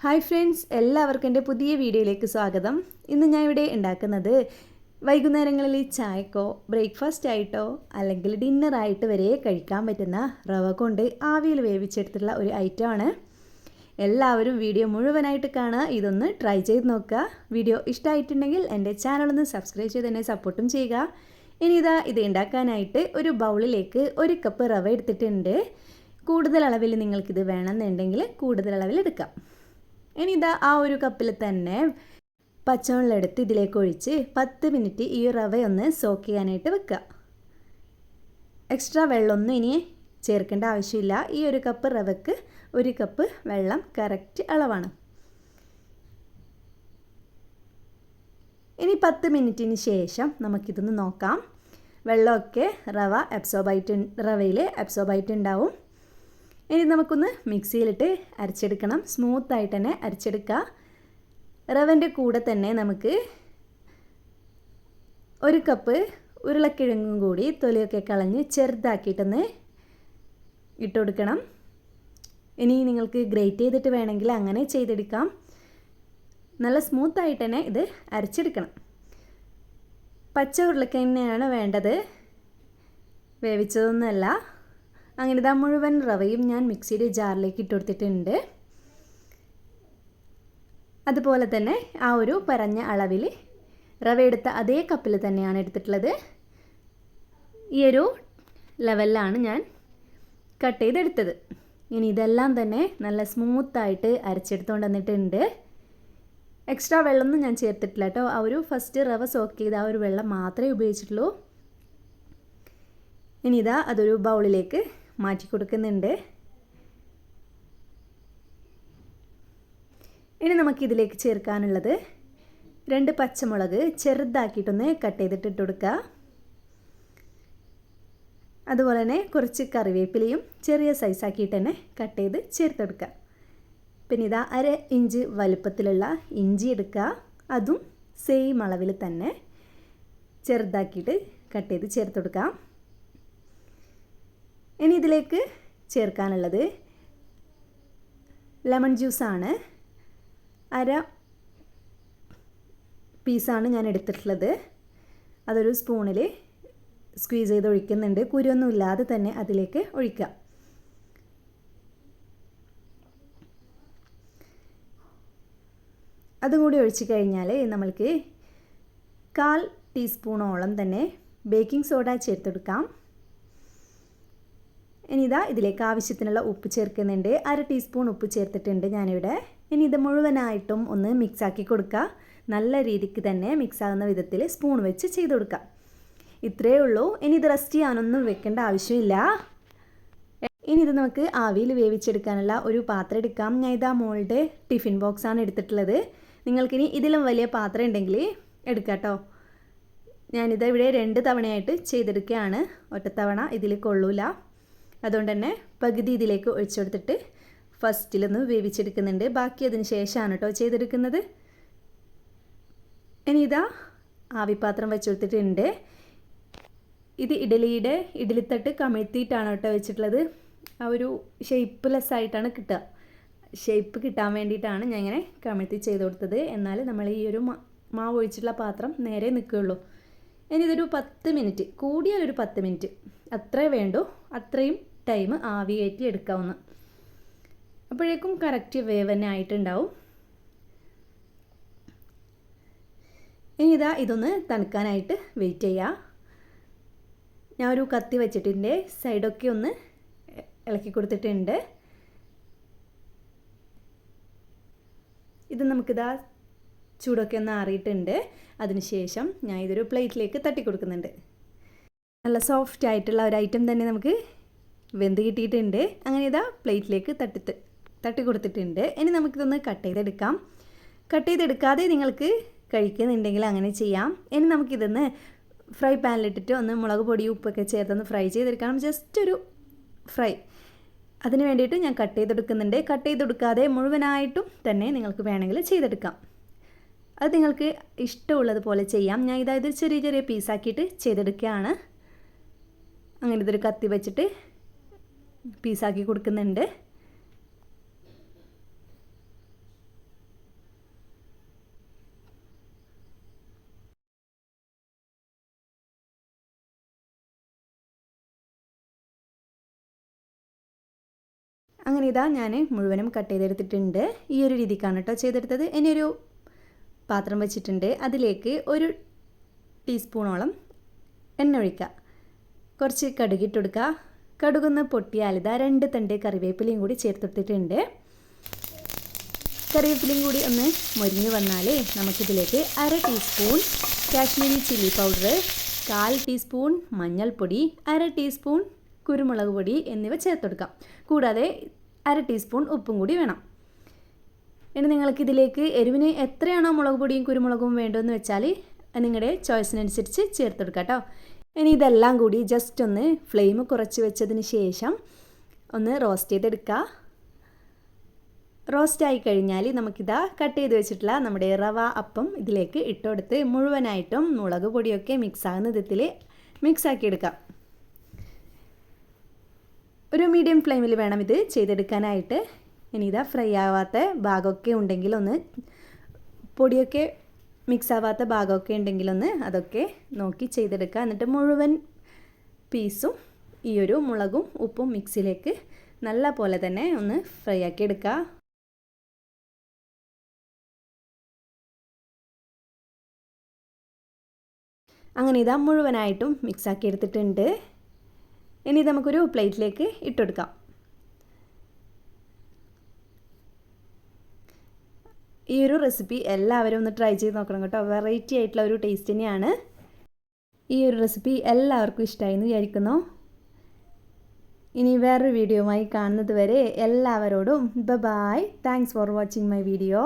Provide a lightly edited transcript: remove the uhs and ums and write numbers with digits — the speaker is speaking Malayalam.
ഹായ് ഫ്രണ്ട്സ്, എല്ലാവർക്കും എൻ്റെ പുതിയ വീഡിയോയിലേക്ക് സ്വാഗതം. ഇന്ന് ഞാൻ ഇവിടെ ഉണ്ടാക്കുന്നത് വൈകുന്നേരങ്ങളിൽ ചായക്കോ ബ്രേക്ക്ഫാസ്റ്റ് ആയിട്ടോ അല്ലെങ്കിൽ ഡിന്നറായിട്ട് വരെ കഴിക്കാൻ പറ്റുന്ന റവ കൊണ്ട് ആവിയിൽ വേവിച്ചെടുത്തിട്ടുള്ള ഒരു ഐറ്റമാണ്. എല്ലാവരും വീഡിയോ മുഴുവനായിട്ട് കാണുക, ഇതൊന്ന് ട്രൈ ചെയ്ത് നോക്കുക. വീഡിയോ ഇഷ്ടമായിട്ടുണ്ടെങ്കിൽ എൻ്റെ ചാനലൊന്ന് സബ്സ്ക്രൈബ് ചെയ്ത് തന്നെ സപ്പോർട്ടും ചെയ്യുക. ഇനി ഇത് ഉണ്ടാക്കാനായിട്ട് ഒരു ബൗളിലേക്ക് 1 കപ്പ് റവ എടുത്തിട്ടുണ്ട്. കൂടുതൽ അളവിൽ നിങ്ങൾക്കിത് വേണമെന്നുണ്ടെങ്കിൽ കൂടുതൽ അളവിൽ എടുക്കാം. ഇനി ആ ഒരു കപ്പിൽ തന്നെ പച്ചവെള്ളം എടുത്ത് ഇതിലേക്ക് ഒഴിച്ച് 10 മിനിറ്റ് ഈ റവയൊന്ന് സോക്ക് ചെയ്യാനായിട്ട് വെക്കുക. എക്സ്ട്രാ വെള്ളമൊന്നും ഇനി ചേർക്കേണ്ട ആവശ്യമില്ല. ഈ 1 കപ്പ് റവയ്ക്ക് 1 കപ്പ് വെള്ളം കറക്റ്റ് അളവാണ്. ഇനി 10 മിനിറ്റിന് ശേഷം നമുക്കിതൊന്ന് നോക്കാം. വെള്ളമൊക്കെ റവയിൽ അബ്സോർബായിട്ടുണ്ടാവും. ഇനി നമുക്കൊന്ന് മിക്സിയിലിട്ട് അരച്ചെടുക്കണം. സ്മൂത്തായിട്ട് തന്നെ അരച്ചെടുക്കുക. റവൻ്റെ കൂടെ തന്നെ നമുക്ക് 1 കപ്പ് ഉരുളക്കിഴങ്ങും കൂടി തൊലിയൊക്കെ കളഞ്ഞ് ചെറുതാക്കിയിട്ടൊന്ന് ഇട്ട് കൊടുക്കണം. ഇനി നിങ്ങൾക്ക് ഗ്രേറ്റ് ചെയ്തിട്ട് വേണമെങ്കിൽ അങ്ങനെ ചെയ്തെടുക്കാം. നല്ല സ്മൂത്തായിട്ട് തന്നെ ഇത് അരച്ചെടുക്കണം. പച്ച ഉരുളക്കിഴങ്ങാണ് വേണ്ടത്, വേവിച്ചതൊന്നുമല്ല. അങ്ങനെ മുഴുവൻ റവയും ഞാൻ മിക്സിയുടെ ജാറിലേക്ക് ഇട്ട് കൊടുത്തിട്ടുണ്ട്. അതുപോലെ തന്നെ ആ ഒരു പറഞ്ഞ അളവിൽ റവ എടുത്ത അതേ കപ്പിൽ തന്നെയാണ് എടുത്തിട്ടുള്ളത്. ഈ ഒരു ലെവലിലാണ് ഞാൻ കട്ട് ചെയ്തെടുത്തത്. ഇനി ഇതെല്ലാം തന്നെ നല്ല സ്മൂത്തായിട്ട് അരച്ചെടുത്തുകൊണ്ട് വന്നിട്ടുണ്ട്. എക്സ്ട്രാ വെള്ളമൊന്നും ഞാൻ ചേർത്തിട്ടില്ല കേട്ടോ. ആ ഒരു ഫസ്റ്റ് റവ സോക്ക് ചെയ്ത ആ ഒരു വെള്ളം മാത്രമേ ഉപയോഗിച്ചിട്ടുള്ളൂ. ഇനി അതൊരു ബൗളിലേക്ക് മാറ്റി കൊടുക്കുന്നുണ്ട്. ഇനി നമുക്കിതിലേക്ക് ചേർക്കാനുള്ളത് 2 പച്ചമുളക് ചെറുതാക്കിയിട്ടൊന്ന് കട്ട് ചെയ്തിട്ട് ഇട്ട് കൊടുക്കുക. അതുപോലെ തന്നെ കുറച്ച് കറിവേപ്പിലയും ചെറിയ സൈസാക്കിയിട്ട് തന്നെ കട്ട് ചെയ്ത് ചേർത്ത് കൊടുക്കുക. പിന്നെ 1/2 ഇഞ്ച് വലുപ്പത്തിലുള്ള ഇഞ്ചി എടുക്കുക. അതും സെയിം അളവിൽ തന്നെ ചെറുതാക്കിയിട്ട് കട്ട് ചെയ്ത് ചേർത്ത് കൊടുക്കാം. ഇനി ഇതിലേക്ക് ചേർക്കാനുള്ളത് ലെമൺ ജ്യൂസാണ്. 1/2 പീസാണ് ഞാൻ എടുത്തിട്ടുള്ളത്. അതൊരു സ്പൂണിൽ സ്ക്വീസ് ചെയ്ത് ഒഴിക്കുന്നുണ്ട്. കുരുവൊന്നും ഇല്ലാതെ തന്നെ അതിലേക്ക് ഒഴിക്കുക. അതും കൂടി ഒഴിച്ച് കഴിഞ്ഞാൽ നമ്മൾക്ക് 1/4 ടീസ്പൂണോളം തന്നെ ബേക്കിംഗ് സോഡ ചേർത്തെടുക്കാം. ഇനി ഇതിലേക്ക് ആവശ്യത്തിനുള്ള ഉപ്പ് ചേർക്കുന്നുണ്ട്. 1/2 ടീസ്പൂൺ ഉപ്പ് ചേർത്തിട്ടുണ്ട് ഞാനിവിടെ. ഇനി ഇത് മുഴുവനായിട്ടും ഒന്ന് മിക്സാക്കി കൊടുക്കുക. നല്ല രീതിക്ക് തന്നെ മിക്സാകുന്ന വിധത്തിൽ സ്പൂൺ വെച്ച് ചെയ്ത് കൊടുക്കുക. ഇത്രയേ ഉള്ളൂ. ഇനി ഇത് റെസ്റ്റ് ചെയ്യാനൊന്നും വെക്കേണ്ട ആവശ്യമില്ല. ഇനി ഇത് നമുക്ക് ആവിയിൽ വേവിച്ചെടുക്കാനുള്ള ഒരു പാത്രം എടുക്കാം. ഞാൻ മോളുടെ ടിഫിൻ ബോക്സാണ് എടുത്തിട്ടുള്ളത്. നിങ്ങൾക്കിനി ഇതിലും വലിയ പാത്രം ഉണ്ടെങ്കിൽ എടുക്കാം കേട്ടോ. ഇവിടെ 2 തവണയായിട്ട് ചെയ്തെടുക്കുകയാണ്. ഒറ്റത്തവണ ഇതിൽ കൊള്ളൂല. അതുകൊണ്ട് തന്നെ പകുതി ഇതിലേക്ക് ഒഴിച്ചു കൊടുത്തിട്ട് ഫസ്റ്റിലൊന്ന് വേവിച്ചെടുക്കുന്നുണ്ട്. ബാക്കി അതിന് ശേഷമാണ് കേട്ടോ ചെയ്തെടുക്കുന്നത്. ഇനി ആവിപ്പാത്രം വെച്ച് കൊടുത്തിട്ടുണ്ട്. ഇത് ഇഡലിത്തട്ട് കമിഴ്ത്തിയിട്ടാണ് കേട്ടോ വെച്ചിട്ടുള്ളത്. ആ ഒരു ഷേപ്പ്ലെസ് ആയിട്ടാണ് കിട്ടുക. ഷേപ്പ് കിട്ടാൻ വേണ്ടിയിട്ടാണ് ഞാൻ ഇങ്ങനെ കമിഴ്ത്തി ചെയ്ത് കൊടുത്തത്. എന്നാൽ നമ്മൾ ഈ ഒരു മാവ് ഒഴിച്ചിട്ടുള്ള പാത്രം നേരെ നിൽക്കുകയുള്ളൂ. ഇനി ഇതൊരു 10 മിനിറ്റ്, കൂടിയാൽ ഒരു 10 മിനിറ്റ് അത്രേ വേണ്ടൂ. അത്രയും ടൈം ആവി കയറ്റി എടുക്കാവുന്ന. അപ്പോഴേക്കും കറക്റ്റ് വേവ് തന്നെ ആയിട്ടുണ്ടാവും. ഇനി ഇതൊന്ന് തണുക്കാനായിട്ട് വെയിറ്റ് ചെയ്യുക. ഞാൻ ഒരു കത്തി വെച്ചിട്ടുണ്ട്. സൈഡൊക്കെ ഒന്ന് ഇളക്കി കൊടുത്തിട്ടുണ്ട്. ഇത് ചൂടൊക്കെ ഒന്ന് ആറിയിട്ടുണ്ട്. അതിനുശേഷം ഞാൻ ഇതൊരു പ്ലേറ്റിലേക്ക് തട്ടി കൊടുക്കുന്നുണ്ട്. നല്ല സോഫ്റ്റ് ആയിട്ടുള്ള ഒരു ഐറ്റം തന്നെ നമുക്ക് വെന്ത് കിട്ടിയിട്ടുണ്ട്. അങ്ങനെ പ്ലേറ്റിലേക്ക് തട്ടി കൊടുത്തിട്ടുണ്ട്. ഇനി നമുക്കിതൊന്ന് കട്ട് ചെയ്തെടുക്കാം. കട്ട് ചെയ്തെടുക്കാതെ നിങ്ങൾക്ക് കഴിക്കുന്നുണ്ടെങ്കിൽ അങ്ങനെ ചെയ്യാം. ഇനി നമുക്കിതൊന്ന് ഫ്രൈ പാനിലിട്ടിട്ട് ഒന്ന് മുളക് പൊടി ഉപ്പൊക്കെ ചേർത്തൊന്ന് ഫ്രൈ ചെയ്തെടുക്കണം. ജസ്റ്റ് ഒരു ഫ്രൈ. അതിന് വേണ്ടിയിട്ട് ഞാൻ കട്ട് ചെയ്തെടുക്കുന്നുണ്ട്. കട്ട് ചെയ്തെടുക്കാതെ മുഴുവനായിട്ടും തന്നെ നിങ്ങൾക്ക് വേണമെങ്കിൽ ചെയ്തെടുക്കാം. അത് നിങ്ങൾക്ക് ഇഷ്ടമുള്ളതുപോലെ ചെയ്യാം. ഞാൻ ഇത് ചെറിയ ചെറിയ പീസാക്കിയിട്ട് ചെയ്തെടുക്കുകയാണ്. അങ്ങനെ ഇതൊരു കത്തി വെച്ചിട്ട് പീസാക്കി കൊടുക്കുന്നുണ്ട്. അങ്ങനെ ഇതാ ഞാൻ മുഴുവനും കട്ട് ചെയ്തെടുത്തിട്ടുണ്ട്. ഈ ഒരു രീതിക്കാണ് കേട്ടോ ചെയ്തെടുത്തത്. ഇനി ഒരു പാത്രം വെച്ചിട്ടുണ്ട്. അതിലേക്ക് 1 ടീസ്പൂണോളം എണ്ണ ഒഴിക്കുക. കുറച്ച് കടുകിട്ട് കൊടുക്കുക. കടുകൊന്ന് പൊട്ടിയാൽ ഇതാ 2 തണ്ട് കറിവേപ്പിലയും കൂടി ചേർത്തെടുത്തിട്ടുണ്ട്. കറിവേപ്പിലയും കൂടി ഒന്ന് മൊരിഞ്ഞ് വന്നാൽ നമുക്കിതിലേക്ക് 1/2 teaspoon Kashmiri chilli powder, 1/4 teaspoon മഞ്ഞൾപ്പൊടി, 1/2 ടീസ്പൂൺ കുരുമുളക് പൊടി എന്നിവ ചേർത്തെടുക്കാം. കൂടാതെ 1/2 ടീസ്പൂൺ ഉപ്പും കൂടി വേണം. ഇനി നിങ്ങൾക്കിതിലേക്ക് എരിവിന് എത്രയാണോ മുളക് പൊടിയും കുരുമുളകും വേണ്ടതെന്ന് വെച്ചാൽ നിങ്ങളുടെ ചോയ്സിനനുസരിച്ച് ചേർത്തെടുക്കാം കേട്ടോ. ഇനി ഇതെല്ലാം കൂടി ജസ്റ്റ് ഒന്ന് ഫ്ലെയിം കുറച്ച് വെച്ചതിന് ശേഷം ഒന്ന് റോസ്റ്റ് ചെയ്തെടുക്കുക. റോസ്റ്റായി കഴിഞ്ഞാൽ നമുക്കിതാ കട്ട് ചെയ്ത് വെച്ചിട്ടുള്ള നമ്മുടെ റവ അപ്പം ഇതിലേക്ക് ഇട്ടുകൊടുത്ത് മുഴുവനായിട്ടും മുളക് പൊടിയൊക്കെ മിക്സ് ആകുന്ന വിധത്തിൽ മിക്സാക്കി എടുക്കാം. ഒരു മീഡിയം ഫ്ലെയിമിൽ വേണം ഇത് ചെയ്തെടുക്കാനായിട്ട്. ഇനി ഇതാ ഫ്രൈ ആവാത്ത ഭാഗമൊക്കെ ഉണ്ടെങ്കിൽ ഒന്ന്, പൊടിയൊക്കെ മിക്സ് ആവാത്ത ഭാഗമൊക്കെ ഉണ്ടെങ്കിലൊന്ന് അതൊക്കെ നോക്കി ചെയ്തെടുക്കുക. എന്നിട്ട് മുഴുവൻ പീസും ഈ ഒരു മുളകും ഉപ്പും മിക്സിയിലേക്ക് നല്ല പോലെ തന്നെ ഒന്ന് ഫ്രൈ ആക്കി എടുക്കുക. അങ്ങനെ ഇതാ മുഴുവനായിട്ടും മിക്സാക്കി എടുത്തിട്ടുണ്ട്. ഇനി നമുക്കൊരു പ്ലേറ്റിലേക്ക് ഇട്ടെടുക്കാം. ഈ ഒരു റെസിപ്പി എല്ലാവരും ഒന്ന് ട്രൈ ചെയ്ത് നോക്കണം കേട്ടോ. വെറൈറ്റി ആയിട്ടുള്ള ഒരു ടേസ്റ്റ് തന്നെയാണ്. ഈ ഒരു റെസിപ്പി എല്ലാവർക്കും ഇഷ്ടമായി എന്ന് വിചാരിക്കുന്നു. ഇനി വേറൊരു വീഡിയോയുമായി കാണുന്നത് വരെ എല്ലാവരോടും bye. Thanks for watching my video.